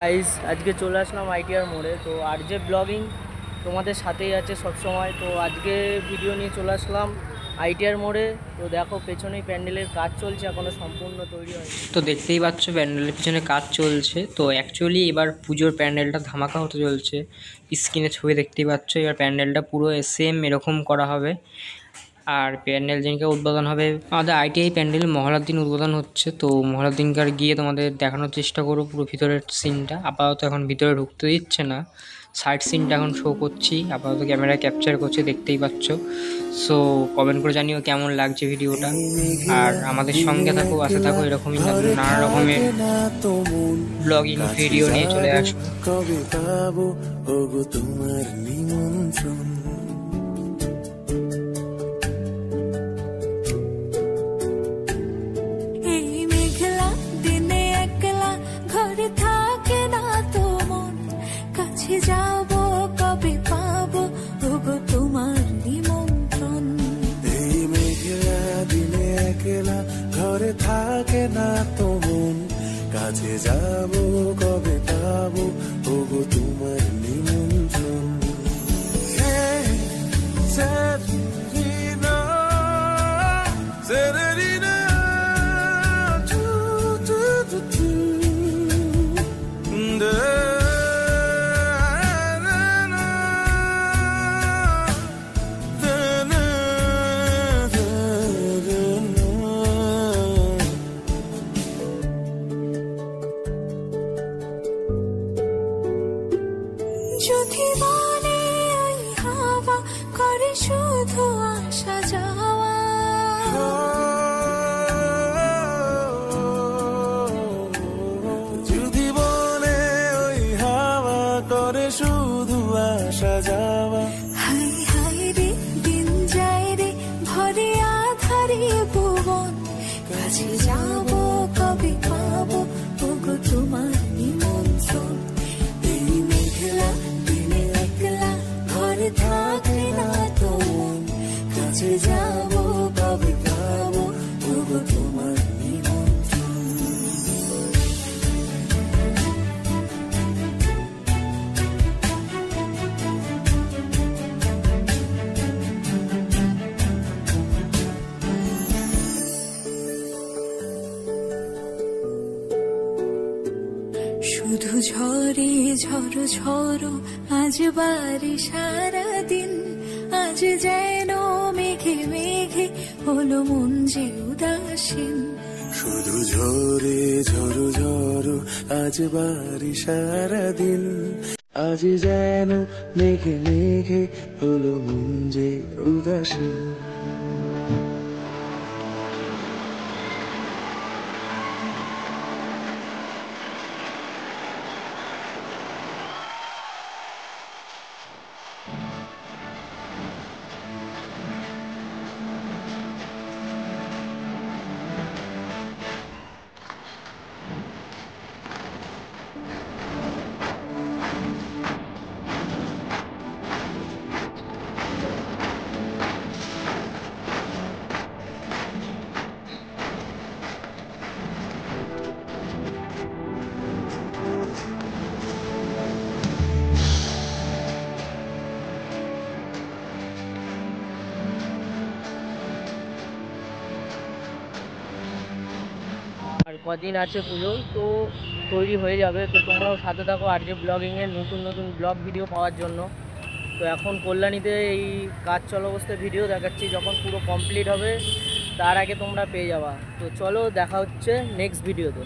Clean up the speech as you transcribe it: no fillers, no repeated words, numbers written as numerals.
Guys আজকে চলে আসলাম ITR মোড়ে। তো আরজে ব্লগিং তোমাদের সাথেই আছে সব সময়। তো আজকে ভিডিও নিয়ে চলে আসলাম আইটিআর মোড়ে। তো দেখো পেছনেই প্যান্ডেলের কাজ চলছে, এখনো সম্পূর্ণ তৈরি হয়নি। তো দেখতেই পাচ্ছ প্যান্ডেলের পিছনে কাজ চলছে। তো অ্যাকচুয়ালি এবার পুজোর প্যান্ডেলটা ধামাকা হতে চলছে। স্ক্রিনে ছবি দেখতেই পাচ্ছ, এবার প্যান্ডেলটা পুরো সেম এরকম করা হবে। আর প্যান্ডেল যেদিনকে উদ্বোধন হবে, আমাদের আইটিআই প্যান্ডেল মহলার দিন উদ্বোধন হচ্ছে। তো মহলার দিনকার গিয়ে তোমাদের দেখানোর চেষ্টা করবো পুরো ভিতরের সিনটা। আপাতত এখন ভিতরে ঢুকতে দিচ্ছে না, সাইড সিনটা এখন শো করছি, আপাতত ক্যামেরা ক্যাপচার করছে, দেখতেই পাচ্ছ। সো কমেন্ট করে জানিও কেমন লাগছে ভিডিওটা। আর আমাদের সঙ্গে থাকো, পাশে থাকো, এরকমই নানা রকমের ব্লগিং ভিডিও নিয়ে চলে আসবো। কবে পাবো ওগো তোমার নিমন্ত্রণ? এই মেঘলা দিনে একলা ঘরে থাকে না তো মন, কাছে যাব কবে পাবো ওগো তোমার নিমন্ত্রণ? এই মেঘলা দিনে একলা ঘরে থাকে না তো মন, কাছে যাব কবে পাবো ওগো তোমার নিমন্ত্রণ? Severina, Severina, tu, tu, tu, tu. Da, na, na, da, na, da, da, na. যদি মনে ওই হাওয়া করে শুধু আসা যাওয়া, যদি বলে ওই হাওয়া করে শুধু আসা যাওয়া, হাই হাই রে দিন যায় রে ভরে আধারে ভুবন, কাছে যাব কবে পাবো ওগো তোমার নিমন্ত্রণ? এই মেঘলা দিনে একলা ঘরে থাকে না তো মন, কাছে যাব কবে পাবো ওগো তোমার নিমন্ত্রণ? শুধু ঝরে ঝড়ো ঝড়ো আজ বাড়ি সারাদিন, আজ যেন মেঘে মেঘে হলো মন যে উদাসীন। শুধু ঝরে ঝড়ো ঝড়ো আজ বাড়ি সারাদিন, আজ যেন মেঘে মেঘে হলো মন যে উদাসীন। আর কদিন আছে পুজো, তো তৈরি হয়ে যাবে। তো তোমরাও সাথে থাকো আরজে ব্লগিংয়ের নতুন নতুন ব্লগ ভিডিও পাওয়ার জন্য। তো এখন কল্যাণীতে এই কাজ চলা অবস্থায় ভিডিও দেখাচ্ছি, যখন পুরো কমপ্লিট হবে তার আগে তোমরা পেয়ে যাবা। তো চলো দেখা হচ্ছে নেক্সট ভিডিওতে।